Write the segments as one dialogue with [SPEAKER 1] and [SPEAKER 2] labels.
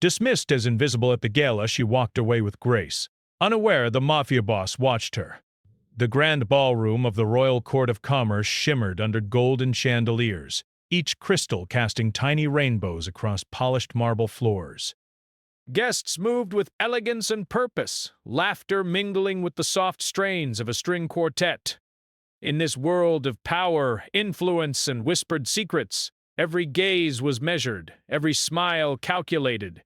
[SPEAKER 1] Dismissed as invisible at the gala, she walked away with grace. Unaware, the mafia boss watched her. The grand ballroom of the Royal Court of Commerce shimmered under golden chandeliers, each crystal casting tiny rainbows across polished marble floors. Guests moved with elegance and purpose, laughter mingling with the soft strains of a string quartet. In this world of power, influence, and whispered secrets, every gaze was measured, every smile calculated.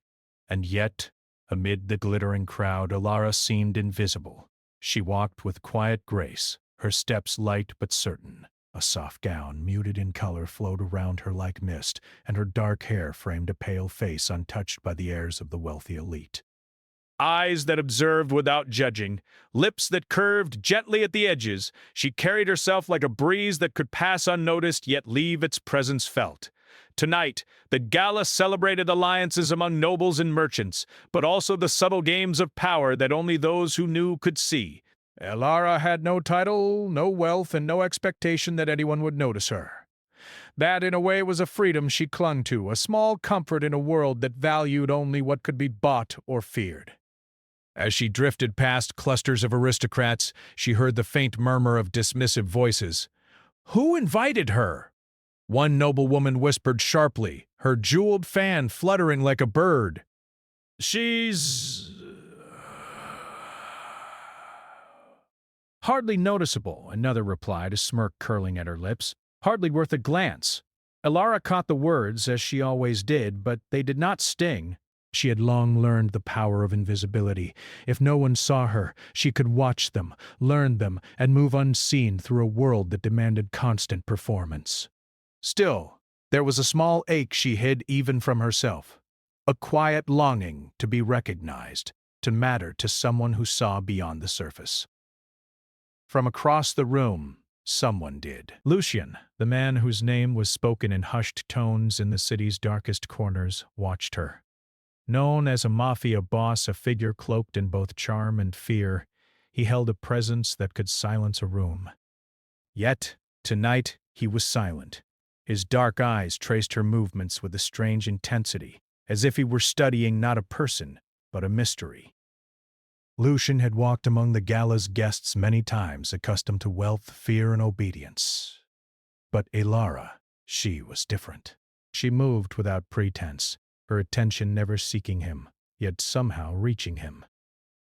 [SPEAKER 1] And yet, amid the glittering crowd, Alara seemed invisible. She walked with quiet grace, her steps light but certain. A soft gown, muted in color, flowed around her like mist, and her dark hair framed a pale face untouched by the airs of the wealthy elite. Eyes that observed without judging, lips that curved gently at the edges, she carried herself like a breeze that could pass unnoticed yet leave its presence felt. Tonight, the gala celebrated alliances among nobles and merchants, but also the subtle games of power that only those who knew could see. Alara had no title, no wealth, and no expectation that anyone would notice her. That, in a way, was a freedom she clung to, a small comfort in a world that valued only what could be bought or feared. As she drifted past clusters of aristocrats, she heard the faint murmur of dismissive voices. Who invited her? One noblewoman whispered sharply, her jeweled fan fluttering like a bird. She's hardly noticeable, another replied, a smirk curling at her lips. Hardly worth a glance. Alara caught the words, as she always did, but they did not sting. She had long learned the power of invisibility. If no one saw her, she could watch them, learn them, and move unseen through a world that demanded constant performance. Still, there was a small ache she hid even from herself. A quiet longing to be recognized, to matter to someone who saw beyond the surface. From across the room, someone did. Lucian, the man whose name was spoken in hushed tones in the city's darkest corners, watched her. Known as a mafia boss, a figure cloaked in both charm and fear, he held a presence that could silence a room. Yet, tonight, he was silent. His dark eyes traced her movements with a strange intensity, as if he were studying not a person, but a mystery. Lucian had walked among the gala's guests many times, accustomed to wealth, fear, and obedience. But Alara, she was different. She moved without pretense, her attention never seeking him, yet somehow reaching him.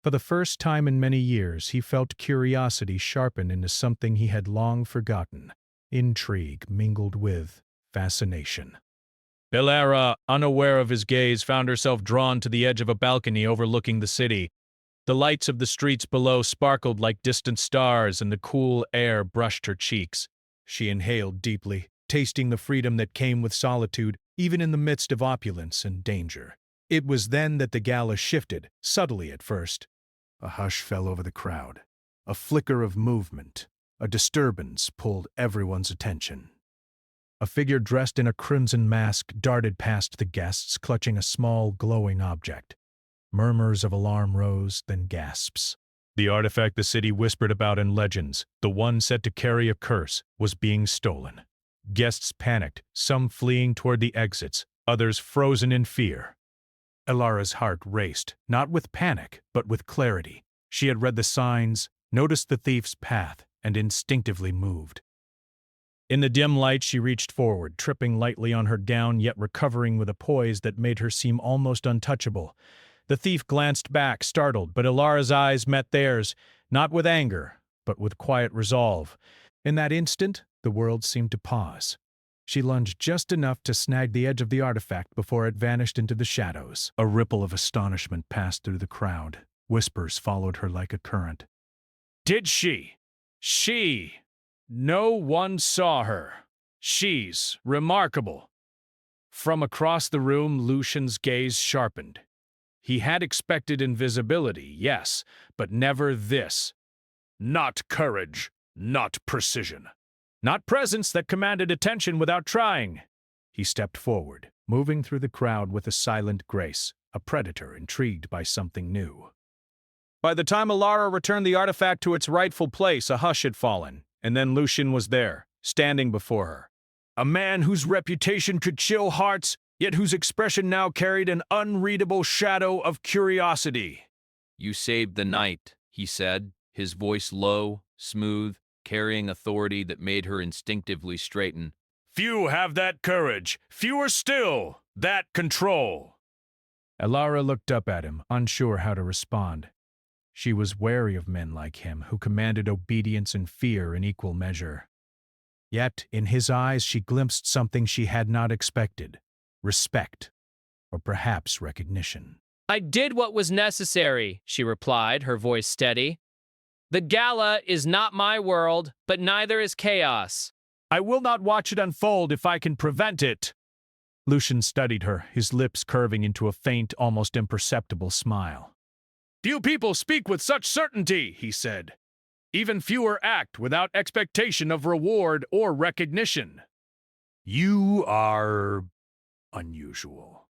[SPEAKER 1] For the first time in many years, he felt curiosity sharpen into something he had long forgotten, intrigue mingled with fascination. Alara, unaware of his gaze, found herself drawn to the edge of a balcony overlooking the city. The lights of the streets below sparkled like distant stars, and the cool air brushed her cheeks. She inhaled deeply, tasting the freedom that came with solitude, even in the midst of opulence and danger. It was then that the gala shifted, subtly at first. A hush fell over the crowd. A flicker of movement, a disturbance pulled everyone's attention. A figure dressed in a crimson mask darted past the guests, clutching a small, glowing object. Murmurs of alarm rose, then gasps. The artifact the city whispered about in legends, the one said to carry a curse, was being stolen. Guests panicked, some fleeing toward the exits, others frozen in fear. Alara's heart raced, not with panic, but with clarity. She had read the signs, noticed the thief's path, and instinctively moved. In the dim light, she reached forward, tripping lightly on her gown, yet recovering with a poise that made her seem almost untouchable. The thief glanced back, startled, but Alara's eyes met theirs, not with anger, but with quiet resolve. In that instant, the world seemed to pause. She lunged just enough to snag the edge of the artifact before it vanished into the shadows. A ripple of astonishment passed through the crowd. Whispers followed her like a current. Did she? She? No one saw her. She's remarkable. From across the room, Lucian's gaze sharpened. He had expected invisibility, yes, but never this. Not courage, not precision. Not presence that commanded attention without trying. He stepped forward, moving through the crowd with a silent grace, a predator intrigued by something new. By the time Alara returned the artifact to its rightful place, a hush had fallen, and then Lucian was there, standing before her. A man whose reputation could chill hearts, yet whose expression now carried an unreadable shadow of curiosity.
[SPEAKER 2] "You saved the night," he said, his voice low, smooth, carrying authority that made her instinctively straighten.
[SPEAKER 1] "Few have that courage, fewer still, that control." Elara looked up at him, unsure how to respond. She was wary of men like him, who commanded obedience and fear in equal measure. Yet, in his eyes she glimpsed something she had not expected: respect, or perhaps recognition.
[SPEAKER 3] "I did what was necessary," she replied, her voice steady. "The gala is not my world, but neither is chaos."
[SPEAKER 1] "I will not watch it unfold if I can prevent it." Lucian studied her, his lips curving into a faint, almost imperceptible smile. "Few people speak with such certainty," he said. "Even fewer act without expectation of reward or recognition." "You are unusual."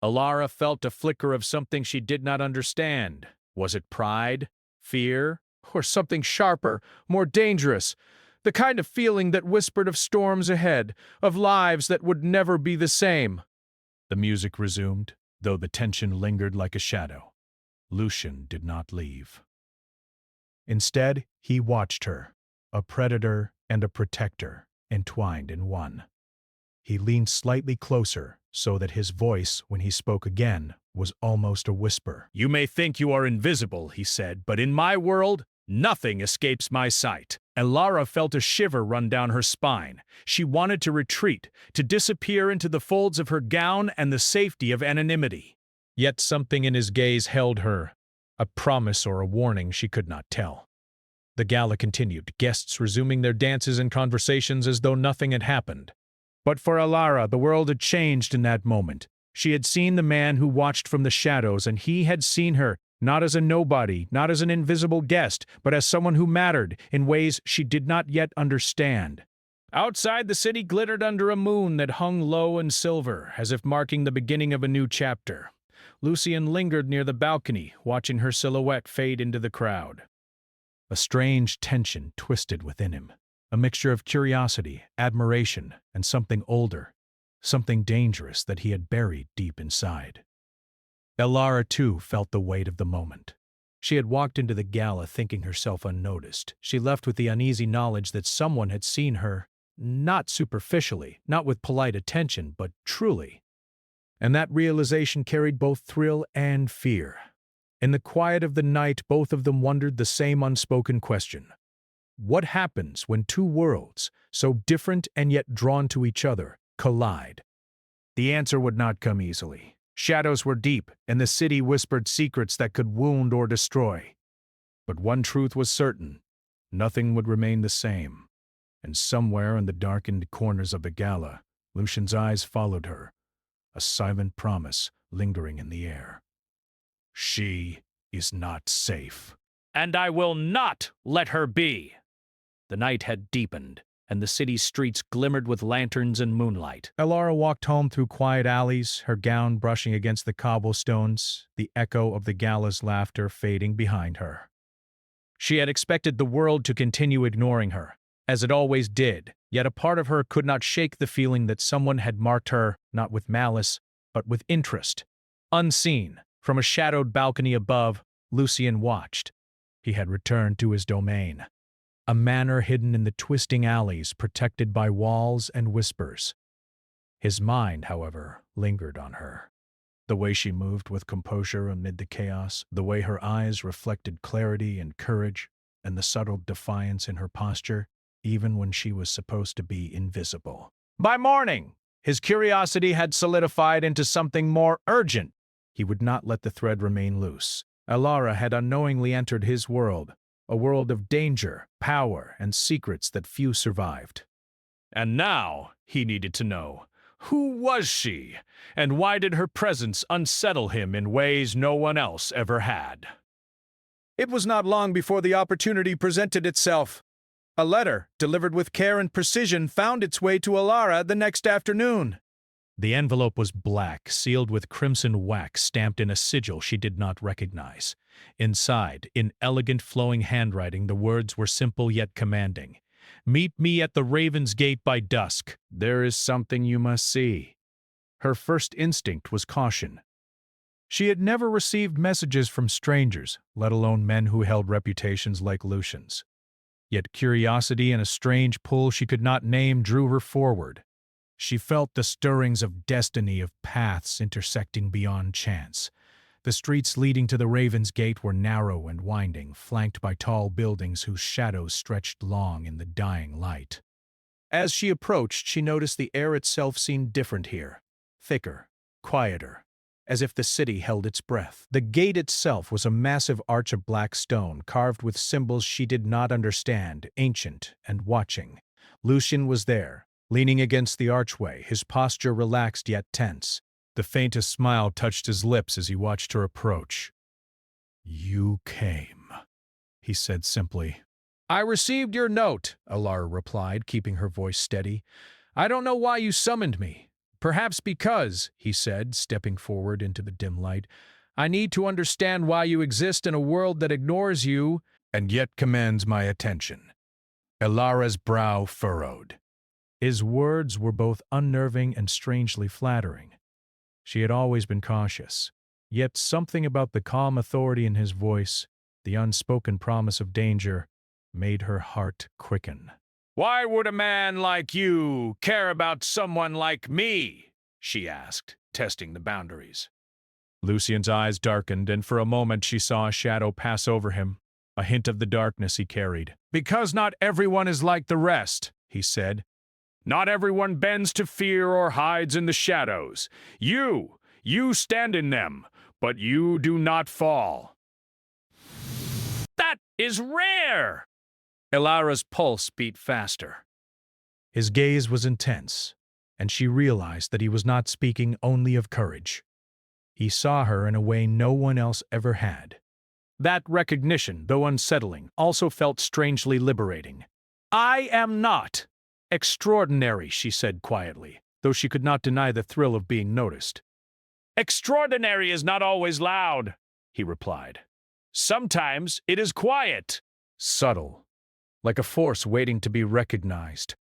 [SPEAKER 1] Elara felt a flicker of something she did not understand. Was it pride, fear, or something sharper, more dangerous? The kind of feeling that whispered of storms ahead, of lives that would never be the same. The music resumed, though the tension lingered like a shadow. Lucian did not leave. Instead, he watched her, a predator and a protector, entwined in one. He leaned slightly closer, so that his voice, when he spoke again, was almost a whisper. "You may think you are invisible," he said, "but in my world, nothing escapes my sight." Elara felt a shiver run down her spine. She wanted to retreat, to disappear into the folds of her gown and the safety of anonymity. Yet something in his gaze held her, a promise or a warning she could not tell. The gala continued, guests resuming their dances and conversations as though nothing had happened. But for Elara, the world had changed in that moment. She had seen the man who watched from the shadows, and he had seen her, not as a nobody, not as an invisible guest, but as someone who mattered in ways she did not yet understand. Outside, the city glittered under a moon that hung low and silver, as if marking the beginning of a new chapter. Lucian lingered near the balcony, watching her silhouette fade into the crowd. A strange tension twisted within him, a mixture of curiosity, admiration, and something older, something dangerous that he had buried deep inside. Elara, too, felt the weight of the moment. She had walked into the gala thinking herself unnoticed. She left with the uneasy knowledge that someone had seen her, not superficially, not with polite attention, but truly. And that realization carried both thrill and fear. In the quiet of the night, both of them wondered the same unspoken question. What happens when two worlds, so different and yet drawn to each other, collide? The answer would not come easily. Shadows were deep, and the city whispered secrets that could wound or destroy. But one truth was certain: nothing would remain the same. And somewhere in the darkened corners of the gala, Lucian's eyes followed her, a silent promise lingering in the air. She is not safe. And I will not let her be. The night had deepened, and the city's streets glimmered with lanterns and moonlight. Elara walked home through quiet alleys, her gown brushing against the cobblestones, the echo of the gala's laughter fading behind her. She had expected the world to continue ignoring her, as it always did, yet a part of her could not shake the feeling that someone had marked her, not with malice, but with interest. Unseen, from a shadowed balcony above, Lucian watched. He had returned to his domain. A manor hidden in the twisting alleys, protected by walls and whispers. His mind, however, lingered on her. The way she moved with composure amid the chaos, the way her eyes reflected clarity and courage, and the subtle defiance in her posture, even when she was supposed to be invisible. By morning, his curiosity had solidified into something more urgent. He would not let the thread remain loose. Elara had unknowingly entered his world, a world of danger, power, and secrets that few survived. And now, he needed to know, who was she, and why did her presence unsettle him in ways no one else ever had? It was not long before the opportunity presented itself. A letter, delivered with care and precision, found its way to Elara the next afternoon. The envelope was black, sealed with crimson wax stamped in a sigil she did not recognize. Inside, in elegant flowing handwriting, the words were simple yet commanding. "Meet me at the Raven's Gate by dusk. There is something you must see." Her first instinct was caution. She had never received messages from strangers, let alone men who held reputations like Lucian's. Yet curiosity and a strange pull she could not name drew her forward. She felt the stirrings of destiny, of paths intersecting beyond chance. The streets leading to the Raven's Gate were narrow and winding, flanked by tall buildings whose shadows stretched long in the dying light. As she approached, she noticed the air itself seemed different here, thicker, quieter, as if the city held its breath. The gate itself was a massive arch of black stone, carved with symbols she did not understand, ancient and watching. Lucian was there, leaning against the archway, his posture relaxed yet tense. The faintest smile touched his lips as he watched her approach. "You came," he said simply. "I received your note," Alara replied, keeping her voice steady. "I don't know why you summoned me. Perhaps because," he said, stepping forward into the dim light, "I need to understand why you exist in a world that ignores you and yet commands my attention." Alara's brow furrowed. His words were both unnerving and strangely flattering. She had always been cautious, yet something about the calm authority in his voice, the unspoken promise of danger, made her heart quicken. "Why would a man like you care about someone like me?" she asked, testing the boundaries. Lucian's eyes darkened, and for a moment she saw a shadow pass over him, a hint of the darkness he carried. "Because not everyone is like the rest," he said. "Not everyone bends to fear or hides in the shadows. You stand in them, but you do not fall." "That is rare!" Alara's pulse beat faster. His gaze was intense, and she realized that he was not speaking only of courage. He saw her in a way no one else ever had. That recognition, though unsettling, also felt strangely liberating. "I am not extraordinary," she said quietly, though she could not deny the thrill of being noticed. "Extraordinary is not always loud," he replied. "Sometimes it is quiet, subtle, like a force waiting to be recognized."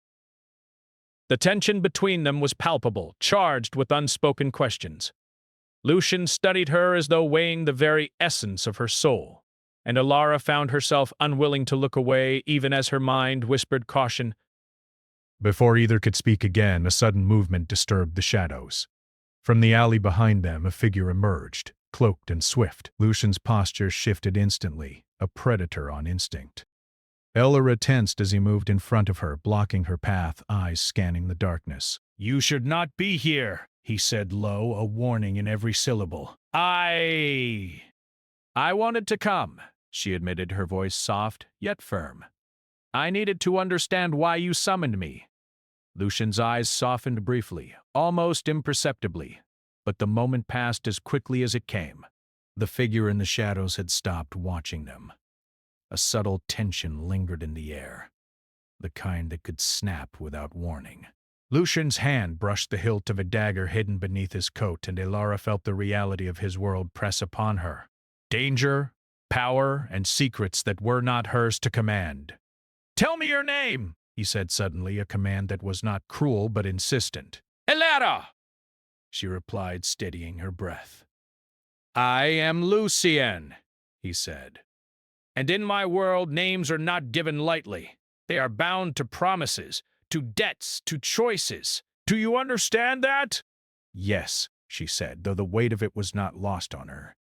[SPEAKER 1] The tension between them was palpable, charged with unspoken questions. Lucian studied her as though weighing the very essence of her soul, and Alara found herself unwilling to look away even as her mind whispered caution. Before either could speak again, a sudden movement disturbed the shadows. From the alley behind them, a figure emerged, cloaked and swift. Lucian's posture shifted instantly, a predator on instinct. Alara tensed as he moved in front of her, blocking her path, eyes scanning the darkness. "You should not be here," he said low, a warning in every syllable. I wanted to come," she admitted, her voice soft, yet firm. "I needed to understand why you summoned me." Lucian's eyes softened briefly, almost imperceptibly, but the moment passed as quickly as it came. The figure in the shadows had stopped watching them. A subtle tension lingered in the air, the kind that could snap without warning. Lucian's hand brushed the hilt of a dagger hidden beneath his coat, and Alara felt the reality of his world press upon her. Danger, power, and secrets that were not hers to command. "Tell me your name," he said suddenly, a command that was not cruel but insistent. "Alara," she replied, steadying her breath. "I am Lucian," he said. "And in my world, names are not given lightly. They are bound to promises, to debts, to choices. Do you understand that?" "Yes," she said, though the weight of it was not lost on her.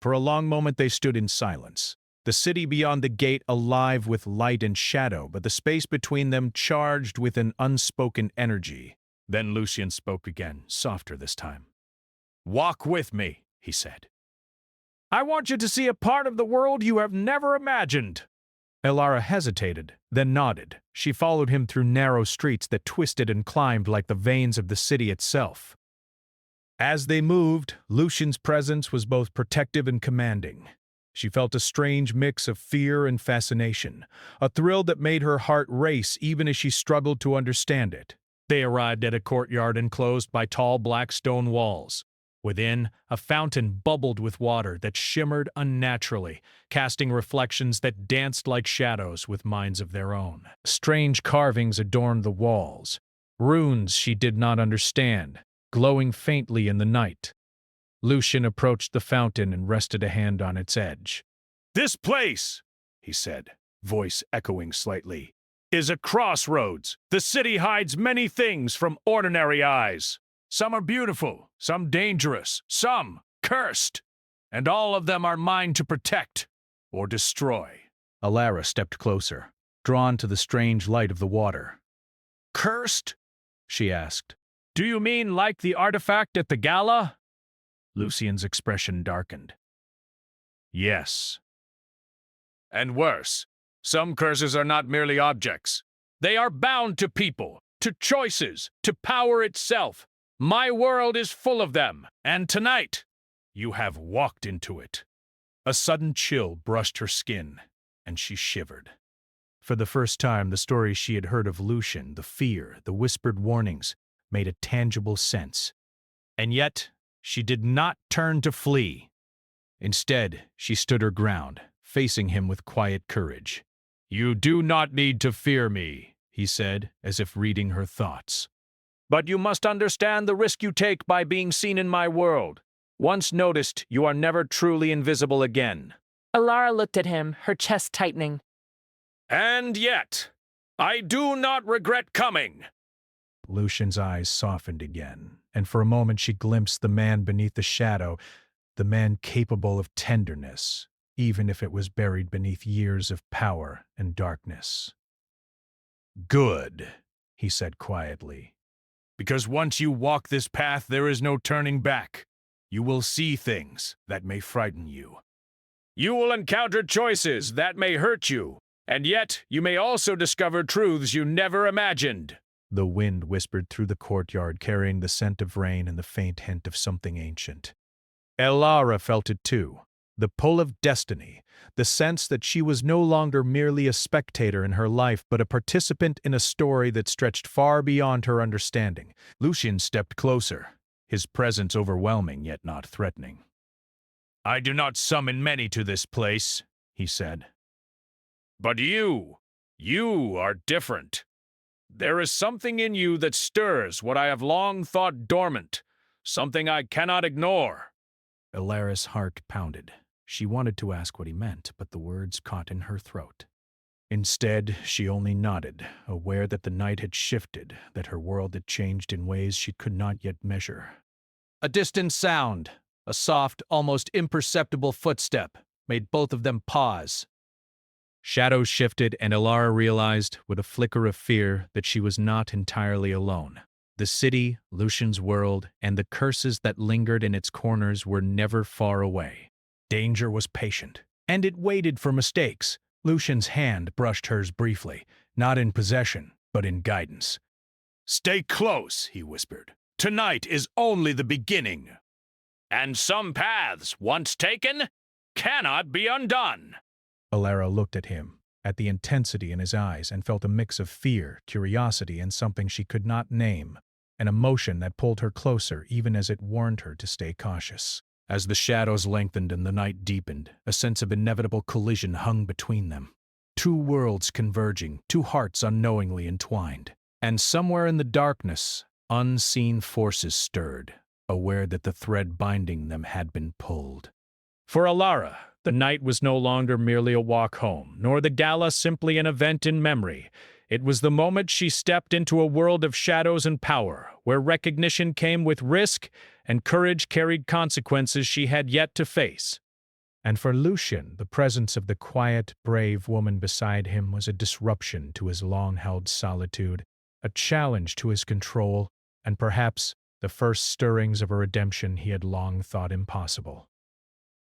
[SPEAKER 1] For a long moment they stood in silence, the city beyond the gate alive with light and shadow, but the space between them charged with an unspoken energy. Then Lucian spoke again, softer this time. "Walk with me," he said. "I want you to see a part of the world you have never imagined." Alara hesitated, then nodded. She followed him through narrow streets that twisted and climbed like the veins of the city itself. As they moved, Lucian's presence was both protective and commanding. She felt a strange mix of fear and fascination, a thrill that made her heart race even as she struggled to understand it. They arrived at a courtyard enclosed by tall black stone walls. Within, a fountain bubbled with water that shimmered unnaturally, casting reflections that danced like shadows with minds of their own. Strange carvings adorned the walls, runes she did not understand, glowing faintly in the night. Lucian approached the fountain and rested a hand on its edge. "This place," he said, voice echoing slightly, "is a crossroads. The city hides many things from ordinary eyes. Some are beautiful, some dangerous, some cursed, and all of them are mine to protect or destroy." Alara stepped closer, drawn to the strange light of the water. "Cursed?" she asked. "Do you mean like the artifact at the gala?" Lucian's expression darkened. "Yes. And worse, some curses are not merely objects. They are bound to people, to choices, to power itself. My world is full of them, and tonight, you have walked into it." A sudden chill brushed her skin, and she shivered. For the first time, the stories she had heard of Lucian, the fear, the whispered warnings, made a tangible sense. And yet, she did not turn to flee. Instead, she stood her ground, facing him with quiet courage. "You do not need to fear me," he said, as if reading her thoughts. "But you must understand the risk you take by being seen in my world. Once noticed, you are never truly invisible again."
[SPEAKER 4] Alara looked at him, her chest tightening.
[SPEAKER 1] "And yet, I do not regret coming." Lucian's eyes softened again, and for a moment she glimpsed the man beneath the shadow, the man capable of tenderness, even if it was buried beneath years of power and darkness. "Good," he said quietly. "Because once you walk this path, there is no turning back. You will see things that may frighten you. You will encounter choices that may hurt you, and yet you may also discover truths you never imagined." The wind whispered through the courtyard, carrying the scent of rain and the faint hint of something ancient. Alara felt it too, the pull of destiny, the sense that she was no longer merely a spectator in her life but a participant in a story that stretched far beyond her understanding. Lucian stepped closer, his presence overwhelming yet not threatening. "I do not summon many to this place," he said. "But you are different. There is something in you that stirs what I have long thought dormant, something I cannot ignore." Alara's heart pounded. She wanted to ask what he meant, but the words caught in her throat. Instead, she only nodded, aware that the night had shifted, that her world had changed in ways she could not yet measure. A distant sound, a soft, almost imperceptible footstep, made both of them pause. Shadows shifted, and Alara realized, with a flicker of fear, that she was not entirely alone. The city, Lucian's world, and the curses that lingered in its corners were never far away. Danger was patient, and it waited for mistakes. Lucian's hand brushed hers briefly, not in possession, but in guidance. "Stay close," he whispered. "Tonight is only the beginning. And some paths, once taken, cannot be undone." Alara looked at him, at the intensity in his eyes, and felt a mix of fear, curiosity, and something she could not name, an emotion that pulled her closer even as it warned her to stay cautious. As the shadows lengthened and the night deepened, a sense of inevitable collision hung between them. Two worlds converging, two hearts unknowingly entwined. And somewhere in the darkness, unseen forces stirred, aware that the thread binding them had been pulled. For Alara, the night was no longer merely a walk home, nor the gala simply an event in memory. It was the moment she stepped into a world of shadows and power, where recognition came with risk and courage carried consequences she had yet to face. And for Lucian, the presence of the quiet, brave woman beside him was a disruption to his long-held solitude, a challenge to his control, and perhaps the first stirrings of a redemption he had long thought impossible.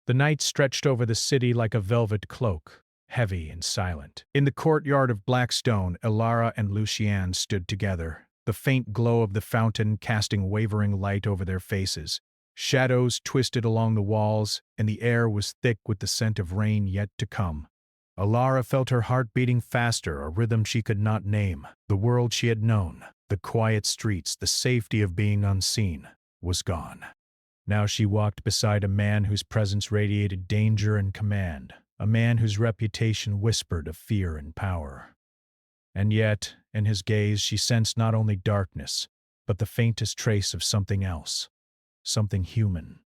[SPEAKER 1] The night stretched over the city like a velvet cloak, heavy and silent. In the courtyard of black stone, Alara and Lucian stood together, the faint glow of the fountain casting wavering light over their faces. Shadows twisted along the walls, and the air was thick with the scent of rain yet to come. Alara felt her heart beating faster, a rhythm she could not name. The world she had known, the quiet streets, the safety of being unseen, was gone. Now she walked beside a man whose presence radiated danger and command, a man whose reputation whispered of fear and power. And yet, in his gaze, she sensed not only darkness, but the faintest trace of something else, something human.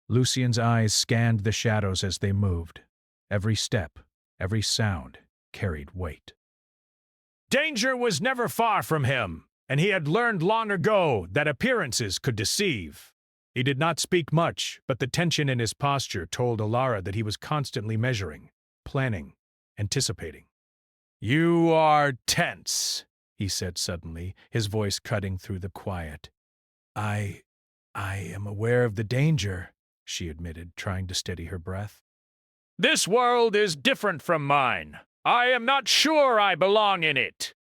[SPEAKER 1] Lucien's eyes scanned the shadows as they moved. Every step, every sound carried weight. Danger was never far from him, and he had learned long ago that appearances could deceive. He did not speak much, but the tension in his posture told Alara that he was constantly measuring, planning, anticipating. "You are tense," he said suddenly, his voice cutting through the quiet. I am aware of the danger," she admitted, trying to steady her breath. "This world is different from mine. I am not sure I belong in it."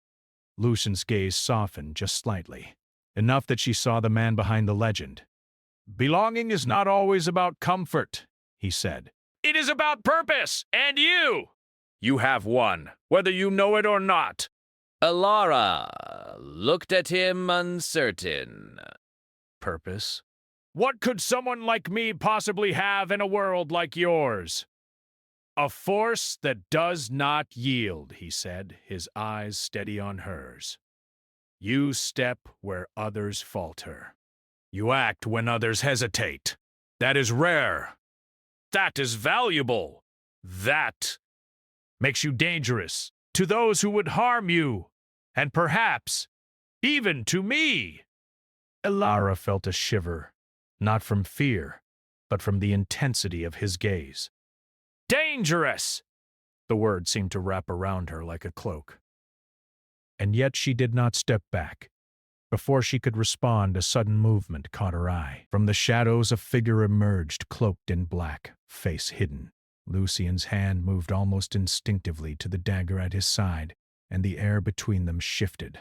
[SPEAKER 1] Lucien's gaze softened just slightly, enough that she saw the man behind the legend. "Belonging is not always about comfort," he said. "It is about purpose, and you! You have one, whether you know it or not."
[SPEAKER 2] Alara looked at him uncertain.
[SPEAKER 1] "Purpose? What could someone like me possibly have in a world like yours?" "A force that does not yield," he said, his eyes steady on hers. "You step where others falter. You act when others hesitate. That is rare. That is valuable. That makes you dangerous to those who would harm you, and perhaps even to me." Alara felt a shiver, not from fear, but from the intensity of his gaze. "Dangerous!" The word seemed to wrap around her like a cloak. And yet she did not step back. Before she could respond, a sudden movement caught her eye. From the shadows, a figure emerged, cloaked in black, face hidden. Lucien's hand moved almost instinctively to the dagger at his side, and the air between them shifted.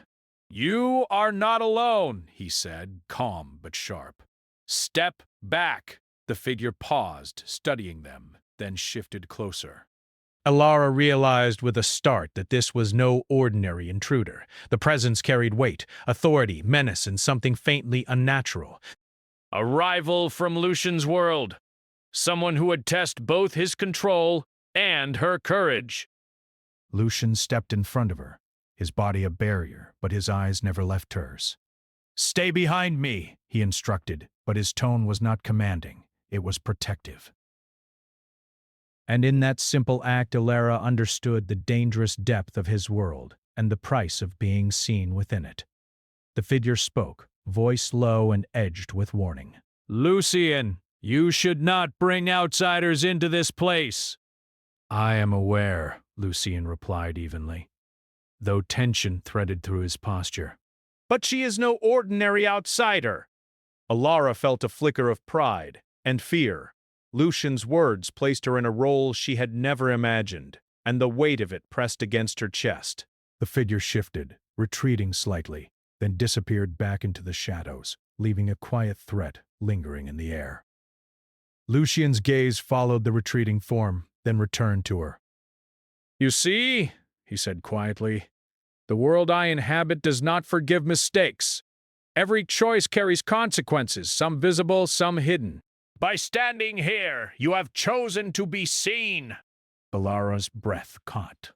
[SPEAKER 1] "You are not alone," he said, calm but sharp. "Step back." The figure paused, studying them, then shifted closer. Alara realized with a start that this was no ordinary intruder. The presence carried weight, authority, menace, and something faintly unnatural. A rival from Lucien's world. Someone who would test both his control and her courage. Lucien stepped in front of her, his body a barrier, but his eyes never left hers. "Stay behind me," he instructed, but his tone was not commanding. It was protective. And in that simple act, Alara understood the dangerous depth of his world and the price of being seen within it. The figure spoke, voice low and edged with warning. "Lucien, you should not bring outsiders into this place." "I am aware," Lucien replied evenly, though tension threaded through his posture. "But she is no ordinary outsider." Alara felt a flicker of pride and fear. Lucien's words placed her in a role she had never imagined, and the weight of it pressed against her chest. The figure shifted, retreating slightly, then disappeared back into the shadows, leaving a quiet threat lingering in the air. Lucien's gaze followed the retreating form, then returned to her. "You see," he said quietly, "the world I inhabit does not forgive mistakes. Every choice carries consequences, some visible, some hidden. By standing here, you have chosen to be seen." Alara's breath caught.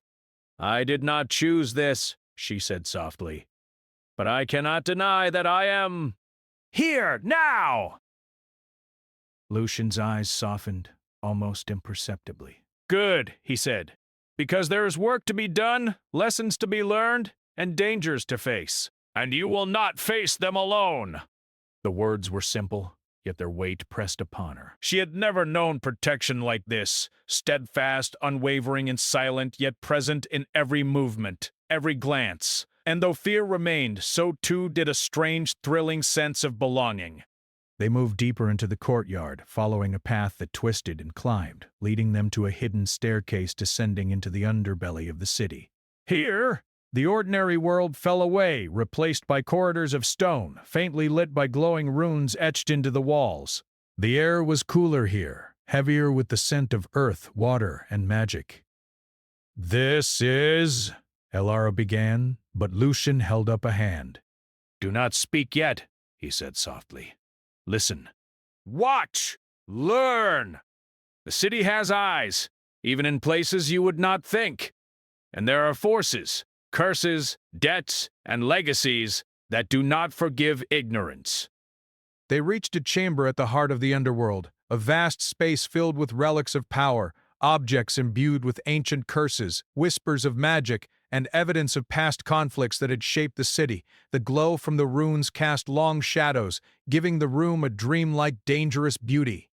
[SPEAKER 1] "I did not choose this," she said softly. "But I cannot deny that I am here now." Lucien's eyes softened, almost imperceptibly. "Good," he said, "because there is work to be done, lessons to be learned, and dangers to face. And you will not face them alone." The words were simple, yet their weight pressed upon her. She had never known protection like this, steadfast, unwavering, and silent, yet present in every movement, every glance. And though fear remained, so too did a strange, thrilling sense of belonging. They moved deeper into the courtyard, following a path that twisted and climbed, leading them to a hidden staircase descending into the underbelly of the city. Here, the ordinary world fell away, replaced by corridors of stone, faintly lit by glowing runes etched into the walls. The air was cooler here, heavier with the scent of earth, water, and magic. "This is—" Alara began, but Lucien held up a hand. "Do not speak yet," he said softly. "Listen. Watch! Learn! The city has eyes, even in places you would not think. And there are forces, curses, debts, and legacies that do not forgive ignorance. They reached a chamber at the heart of the underworld, a vast space filled with relics of power, objects imbued with ancient curses, whispers of magic, and evidence of past conflicts that had shaped the city. The glow from the runes cast long shadows, giving the room a dreamlike, dangerous beauty.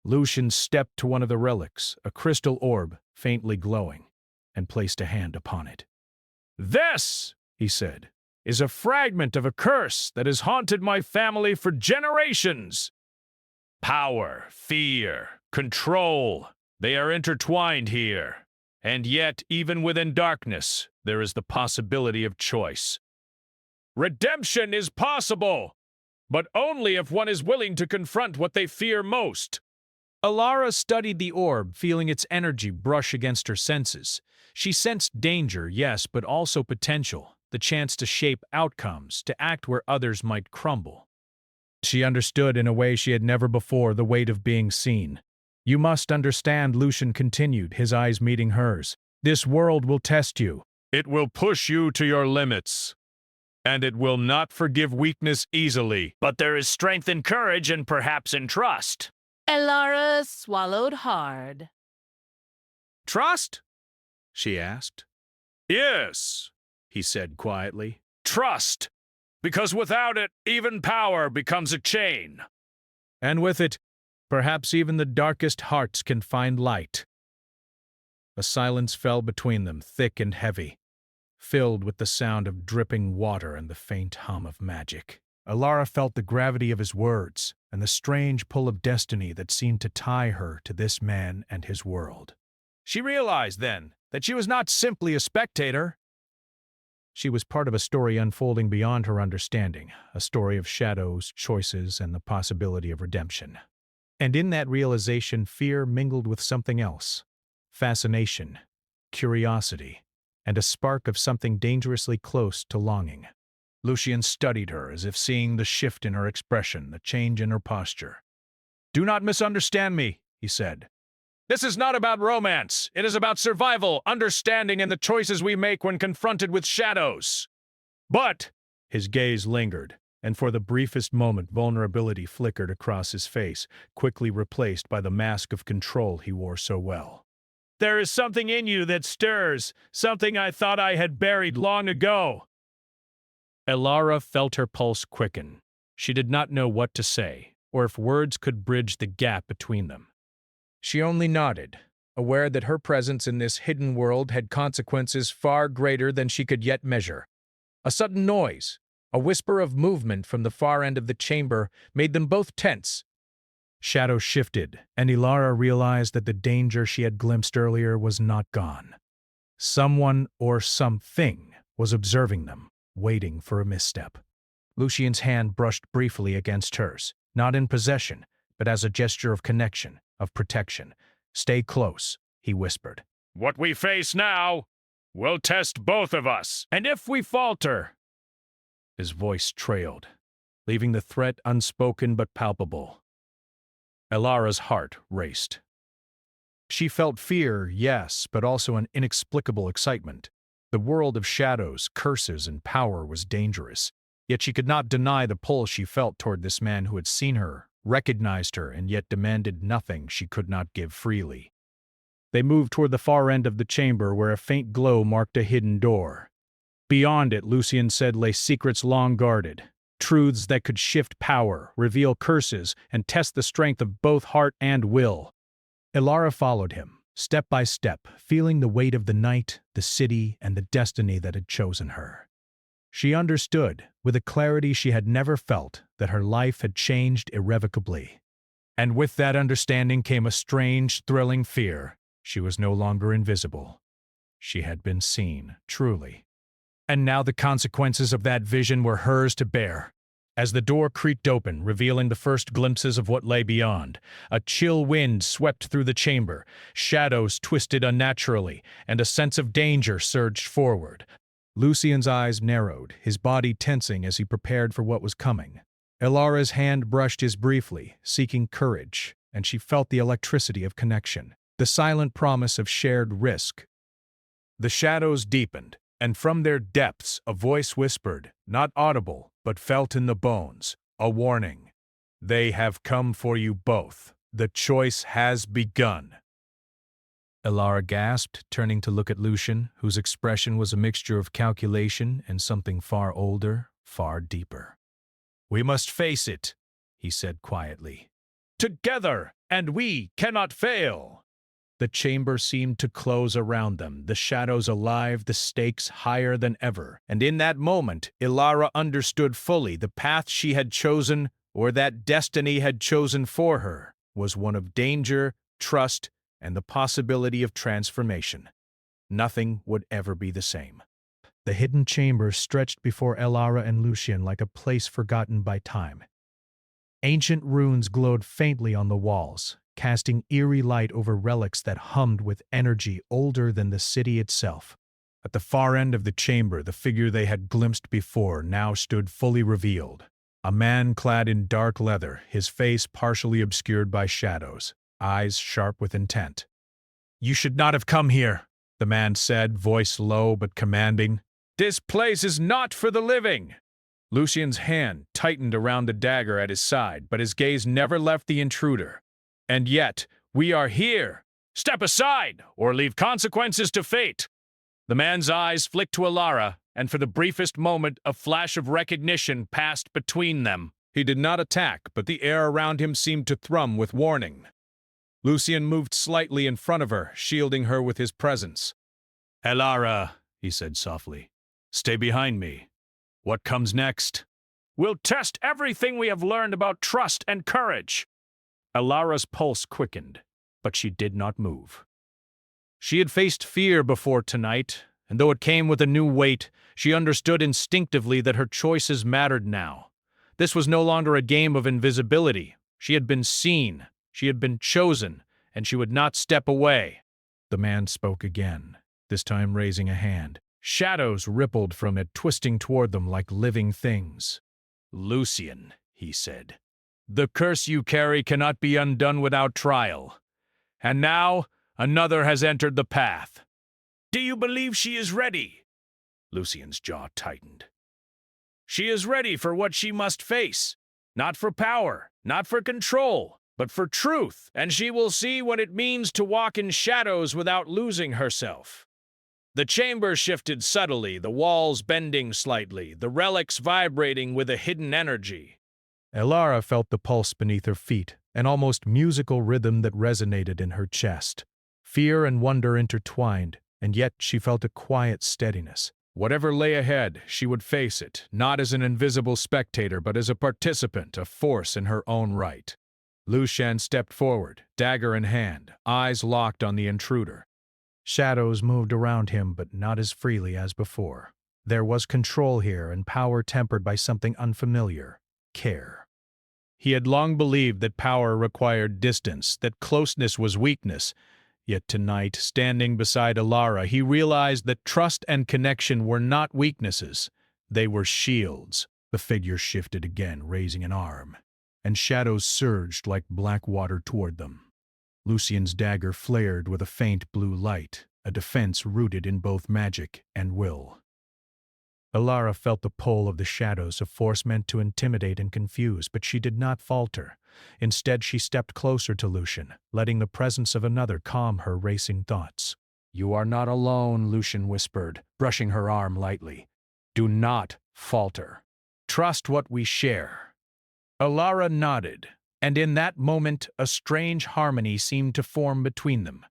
[SPEAKER 1] Lucian stepped to one of the relics, a crystal orb, faintly glowing, and placed a hand upon it. "This," he said, "is a fragment of a curse that has haunted my family for generations. Power, fear, control, they are intertwined here. And yet, even within darkness, there is the possibility of choice. Redemption is possible, but only if one is willing to confront what they fear most." Alara studied the orb, feeling its energy brush against her senses. She sensed danger, yes, but also potential, the chance to shape outcomes, to act where others might crumble. She understood in a way she had never before the weight of being seen. "You must understand," Lucian continued, his eyes meeting hers. "This world will test you. It will push you to your limits. And it will not forgive weakness easily. But there is strength in courage and perhaps in trust."
[SPEAKER 4] Elara swallowed hard.
[SPEAKER 1] "Trust?" she asked. "Yes," he said quietly. "Trust. Because without it, even power becomes a chain. And with it, perhaps even the darkest hearts can find light." A silence fell between them, thick and heavy, filled with the sound of dripping water and the faint hum of magic. Alara felt the gravity of his words and the strange pull of destiny that seemed to tie her to this man and his world. She realized, then, that she was not simply a spectator. She was part of a story unfolding beyond her understanding, a story of shadows, choices, and the possibility of redemption. And in that realization, fear mingled with something else: fascination, curiosity, and a spark of something dangerously close to longing. Lucian studied her as if seeing the shift in her expression, the change in her posture. "Do not misunderstand me," he said. "This is not about romance. It is about survival, understanding, and the choices we make when confronted with shadows. But," his gaze lingered, and for the briefest moment vulnerability flickered across his face, quickly replaced by the mask of control he wore so well. "There is something in you that stirs, something I thought I had buried long ago." Elara felt her pulse quicken. She did not know what to say, or if words could bridge the gap between them. She only nodded, aware that her presence in this hidden world had consequences far greater than she could yet measure. A sudden noise, a whisper of movement from the far end of the chamber, made them both tense. Shadows shifted, and Elara realized that the danger she had glimpsed earlier was not gone. Someone or something was observing them, waiting for a misstep. Lucian's hand brushed briefly against hers, not in possession, but as a gesture of connection, of protection. "Stay close," he whispered. "What we face now will test both of us, and if we falter—" His voice trailed, leaving the threat unspoken but palpable. Elara's heart raced. She felt fear, yes, but also an inexplicable excitement. The world of shadows, curses, and power was dangerous, yet she could not deny the pull she felt toward this man who had seen her, recognized her, and yet demanded nothing she could not give freely. They moved toward the far end of the chamber where a faint glow marked a hidden door. Beyond it, Lucian said, lay secrets long guarded, truths that could shift power, reveal curses, and test the strength of both heart and will. Elara followed him, step by step, feeling the weight of the night, the city, and the destiny that had chosen her. She understood, with a clarity she had never felt, that her life had changed irrevocably. And with that understanding came a strange, thrilling fear. She was no longer invisible. She had been seen, truly. And now the consequences of that vision were hers to bear. As the door creaked open, revealing the first glimpses of what lay beyond, a chill wind swept through the chamber, shadows twisted unnaturally, and a sense of danger surged forward. Lucian's eyes narrowed, his body tensing as he prepared for what was coming. Elara's hand brushed his briefly, seeking courage, and she felt the electricity of connection, the silent promise of shared risk. The shadows deepened, and from their depths a voice whispered, not audible, but felt in the bones, a warning. They have come for you both. The choice has begun. Elara gasped, turning to look at Lucian, whose expression was a mixture of calculation and something far older, far deeper. "We must face it," he said quietly. "Together, and we cannot fail." The chamber seemed to close around them, the shadows alive, the stakes higher than ever. And in that moment, Elara understood fully the path she had chosen, or that destiny had chosen for her, was one of danger, trust, and the possibility of transformation. Nothing would ever be the same. The hidden chamber stretched before Elara and Lucian like a place forgotten by time. Ancient runes glowed faintly on the walls, casting eerie light over relics that hummed with energy older than the city itself. At the far end of the chamber, the figure they had glimpsed before now stood fully revealed. A man clad in dark leather, his face partially obscured by shadows, eyes sharp with intent. "You should not have come here," the man said, voice low but commanding. "This place is not for the living." Lucian's hand tightened around the dagger at his side, but his gaze never left the intruder. "And yet, we are here. Step aside, or leave consequences to fate." The man's eyes flicked to Elara, and for the briefest moment, a flash of recognition passed between them. He did not attack, but the air around him seemed to thrum with warning. Lucian moved slightly in front of her, shielding her with his presence. "Elara," he said softly, "stay behind me. What comes next?" "We'll test everything we have learned about trust and courage." Elara's pulse quickened, but she did not move. She had faced fear before tonight, and though it came with a new weight, she understood instinctively that her choices mattered now. This was no longer a game of invisibility. She had been seen, she had been chosen, and she would not step away. The man spoke again, this time raising a hand. Shadows rippled from it, twisting toward them like living things. "Lucian," he said, "the curse you carry cannot be undone without trial. And now, another has entered the path. Do you believe she is ready?" Lucian's jaw tightened. "She is ready for what she must face. Not for power, not for control, but for truth, and she will see what it means to walk in shadows without losing herself." The chamber shifted subtly, the walls bending slightly, the relics vibrating with a hidden energy. Elara felt the pulse beneath her feet, an almost musical rhythm that resonated in her chest. Fear and wonder intertwined, and yet she felt a quiet steadiness. Whatever lay ahead, she would face it, not as an invisible spectator, but as a participant, a force in her own right. Lucian stepped forward, dagger in hand, eyes locked on the intruder. Shadows moved around him, but not as freely as before. There was control here, and power tempered by something unfamiliar: care. He had long believed that power required distance, that closeness was weakness. Yet tonight, standing beside Elara, he realized that trust and connection were not weaknesses. They were shields. The figure shifted again, raising an arm, and shadows surged like black water toward them. Lucian's dagger flared with a faint blue light, a defense rooted in both magic and will. Elara felt the pull of the shadows, a force meant to intimidate and confuse, but she did not falter. Instead, she stepped closer to Lucian, letting the presence of another calm her racing thoughts. "You are not alone," Lucian whispered, brushing her arm lightly. "Do not falter. Trust what we share." Elara nodded, and in that moment a strange harmony seemed to form between them.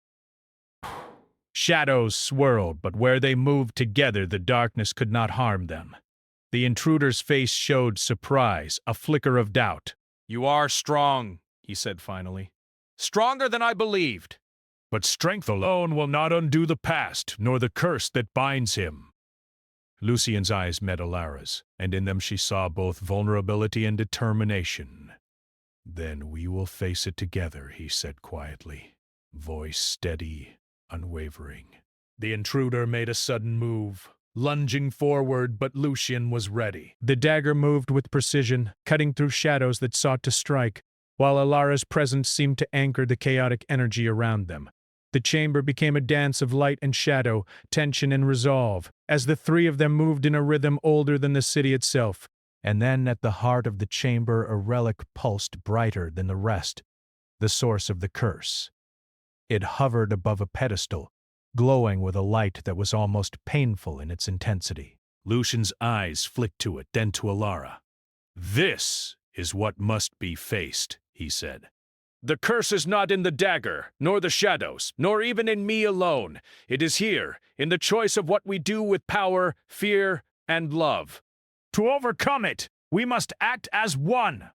[SPEAKER 1] Shadows swirled, but where they moved together, the darkness could not harm them. The intruder's face showed surprise, a flicker of doubt. "You are strong," he said finally. "Stronger than I believed. But strength alone will not undo the past, nor the curse that binds him." Lucian's eyes met Elara's, and in them she saw both vulnerability and determination. "Then we will face it together," he said quietly, voice steady, unwavering. The intruder made a sudden move, lunging forward, but Lucian was ready. The dagger moved with precision, cutting through shadows that sought to strike, while Elara's presence seemed to anchor the chaotic energy around them. The chamber became a dance of light and shadow, tension and resolve, as the three of them moved in a rhythm older than the city itself. And then at the heart of the chamber a relic pulsed brighter than the rest, the source of the curse. It hovered above a pedestal, glowing with a light that was almost painful in its intensity. Lucian's eyes flicked to it, then to Alara. "This is what must be faced," he said. "The curse is not in the dagger, nor the shadows, nor even in me alone. It is here, in the choice of what we do with power, fear, and love. To overcome it, we must act as one."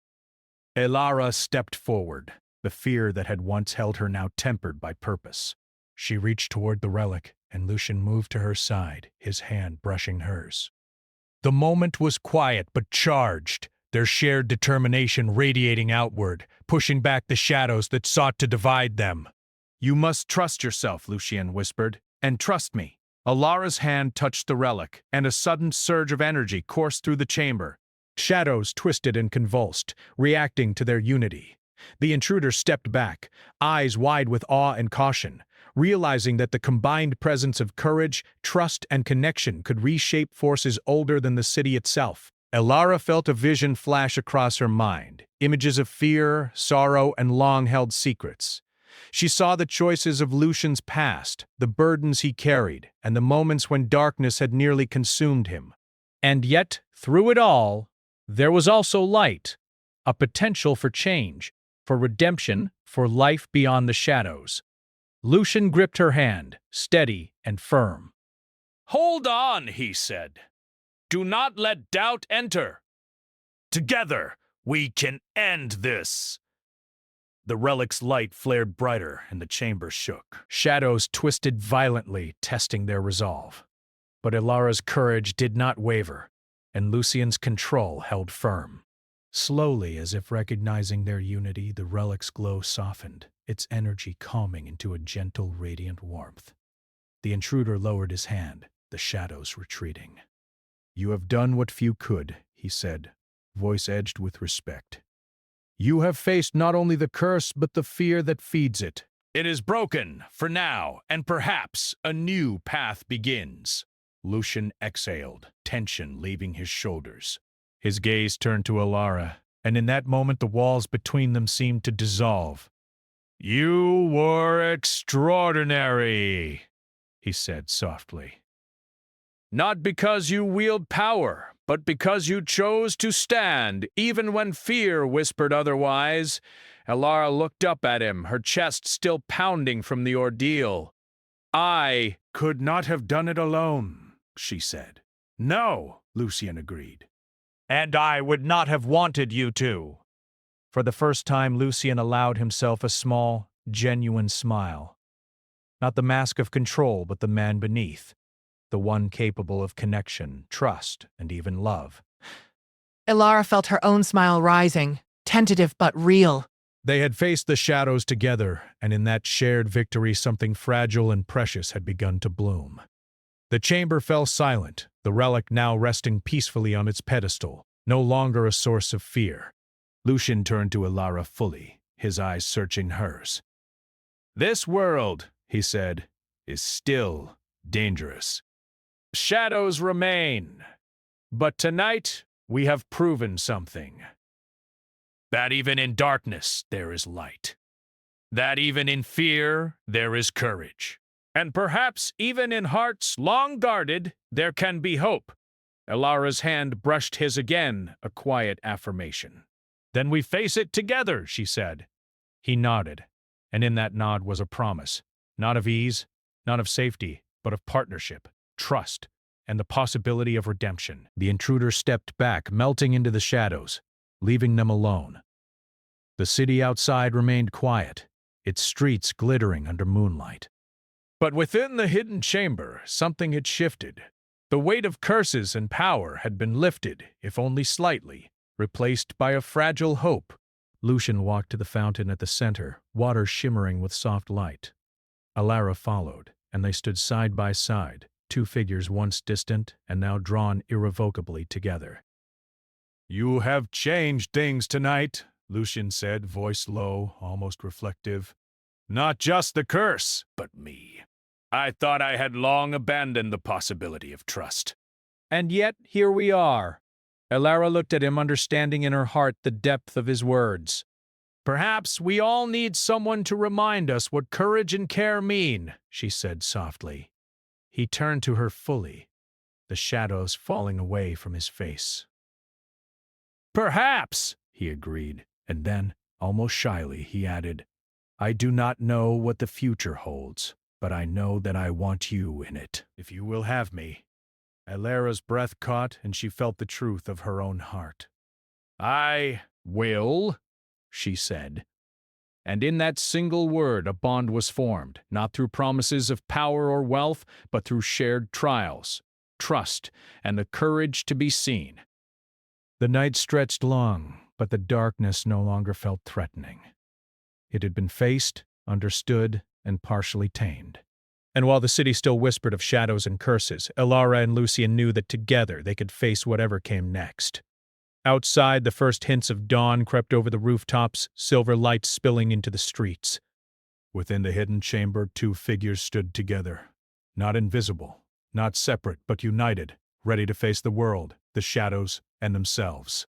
[SPEAKER 1] Alara stepped forward, the fear that had once held her now tempered by purpose. She reached toward the relic, and Lucian moved to her side, his hand brushing hers. The moment was quiet but charged, their shared determination radiating outward, pushing back the shadows that sought to divide them. "You must trust yourself," Lucian whispered, "and trust me." Alara's hand touched the relic, and a sudden surge of energy coursed through the chamber. Shadows twisted and convulsed, reacting to their unity. The intruder stepped back, eyes wide with awe and caution, realizing that the combined presence of courage, trust, and connection could reshape forces older than the city itself. Alara felt a vision flash across her mind, images of fear, sorrow, and long-held secrets. She saw the choices of Lucian's past, the burdens he carried, and the moments when darkness had nearly consumed him. And yet, through it all, there was also light, a potential for change, for redemption, for life beyond the shadows. Lucian gripped her hand, steady and firm. "Hold on," he said. "Do not let doubt enter. Together, we can end this." The relic's light flared brighter, and the chamber shook. Shadows twisted violently, testing their resolve. But Alara's courage did not waver, and Lucian's control held firm. Slowly, as if recognizing their unity, the relic's glow softened, its energy calming into a gentle, radiant warmth. The intruder lowered his hand, the shadows retreating. "You have done what few could," he said, voice edged with respect. "You have faced not only the curse, but the fear that feeds it. It is broken, for now, and perhaps a new path begins." Lucian exhaled, tension leaving his shoulders. His gaze turned to Alara, and in that moment the walls between them seemed to dissolve. "You were extraordinary," he said softly. "Not because you wield power, but because you chose to stand, even when fear whispered otherwise." Alara looked up at him, her chest still pounding from the ordeal. "I could not have done it alone," she said. "No," Lucian agreed. "And I would not have wanted you to." For the first time, Lucian allowed himself a small, genuine smile. Not the mask of control, but the man beneath. The one capable of connection, trust, and even love.
[SPEAKER 5] Alara felt her own smile rising, tentative but real.
[SPEAKER 1] They had faced the shadows together, and in that shared victory something fragile and precious had begun to bloom. The chamber fell silent, the relic now resting peacefully on its pedestal, no longer a source of fear. Lucian turned to Alara fully, his eyes searching hers. "This world," he said, "is still dangerous. Shadows remain, but tonight we have proven something. That even in darkness there is light. That even in fear there is courage. And perhaps even in hearts long guarded there can be hope." Alara's hand brushed his again, a quiet affirmation. "Then we face it together," she said. He nodded, and in that nod was a promise, not of ease, not of safety, but of partnership, trust, and the possibility of redemption. The intruder stepped back, melting into the shadows, leaving them alone. The city outside remained quiet, its streets glittering under moonlight. But within the hidden chamber, something had shifted. The weight of curses and power had been lifted, if only slightly, replaced by a fragile hope. Lucian walked to the fountain at the center, water shimmering with soft light. Alara followed, and they stood side by side, two figures once distant and now drawn irrevocably together. "You have changed things tonight," Lucian said, voice low, almost reflective. Not just the curse, but me. I thought I had long abandoned the possibility of trust. And yet, here we are. Elara looked at him, understanding in her heart the depth of his words. Perhaps we all need someone to remind us what courage and care mean, she said softly. He turned to her fully, the shadows falling away from his face. Perhaps, he agreed, and then, almost shyly, he added, I do not know what the future holds, but I know that I want you in it, if you will have me. Elara's breath caught, and she felt the truth of her own heart. I will, she said. And in that single word a bond was formed, not through promises of power or wealth, but through shared trials, trust, and the courage to be seen. The night stretched long, but the darkness no longer felt threatening. It had been faced, understood, and partially tamed. And while the city still whispered of shadows and curses, Elara and Lucian knew that together they could face whatever came next. Outside, the first hints of dawn crept over the rooftops, silver lights spilling into the streets. Within the hidden chamber, two figures stood together. Not invisible, not separate, but united, ready to face the world, the shadows, and themselves.